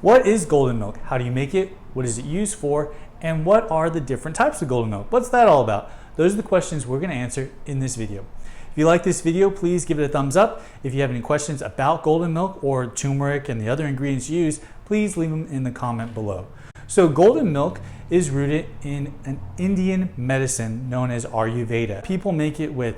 What is golden milk? How do you make it? What is it used for? And what are the different types of golden milk? What's that all about? Those are the questions we're going to answer in this video. If you like this video, please give it a thumbs up. If you have any questions about golden milk or turmeric and the other ingredients used, please leave them in the comment below. So golden milk is rooted in an Indian medicine known as Ayurveda. People make it with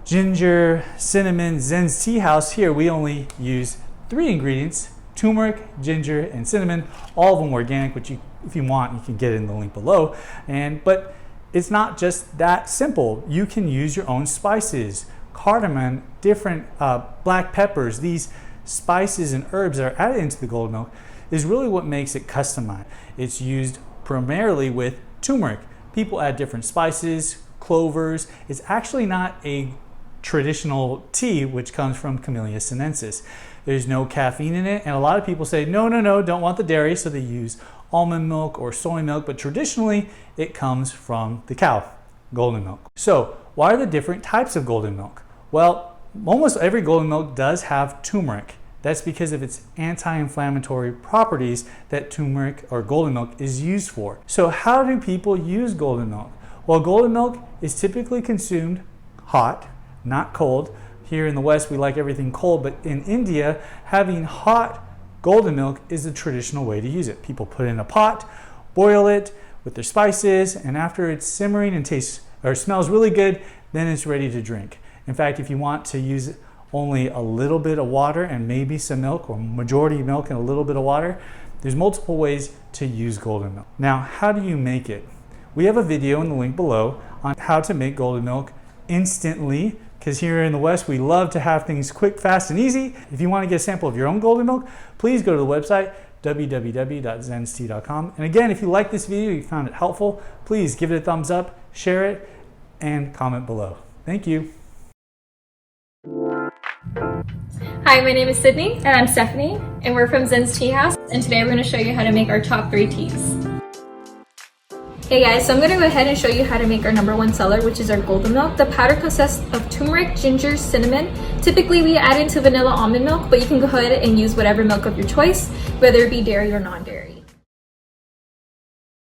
ginger, cinnamon, Zen's tea house. Here we only use 3 ingredients: turmeric, ginger, and cinnamon. All of them organic, which if you want, you can get it in the link below. But it's not just that simple. You can use your own spices, cardamom, different black peppers. These spices and herbs that are added into the golden milk is really what makes it customized. It's used primarily with turmeric. People add different spices, clovers. It's actually not a traditional tea, which comes from Camellia sinensis. There's no caffeine in it, and a lot of people say, no, don't want the dairy, so they use almond milk or soy milk, but traditionally it comes from the cow, golden milk. So why are there different types of golden milk? Well, almost every golden milk does have turmeric. That's because of its anti-inflammatory properties that turmeric or golden milk is used for. So how do people use golden milk? Well, golden milk is typically consumed hot, not cold. Here in the West, we like everything cold, but in India, having hot golden milk is the traditional way to use it. People put it in a pot, boil it with their spices, and after it's simmering and tastes or smells really good, then it's ready to drink. In fact, if you want to use only a little bit of water and maybe some milk, or majority milk and a little bit of water, there's multiple ways to use golden milk. Now, how do you make it? We have a video in the link below on how to make golden milk instantly, because here in the West, we love to have things quick, fast, and easy. If you want to get a sample of your own golden milk, please go to the website, www.zenstea.com. And again, if you like this video, you found it helpful, please give it a thumbs up, share it, and comment below. Thank you. Hi, my name is Sydney. And I'm Stephanie. And we're from Zen's Tea House. And today we're going to show you how to make our top 3 teas. Hey guys, so I'm going to go ahead and show you how to make our #1 seller, which is our golden milk. The powder consists of turmeric, ginger, cinnamon. Typically we add into vanilla almond milk, but you can go ahead and use whatever milk of your choice, whether it be dairy or non-dairy.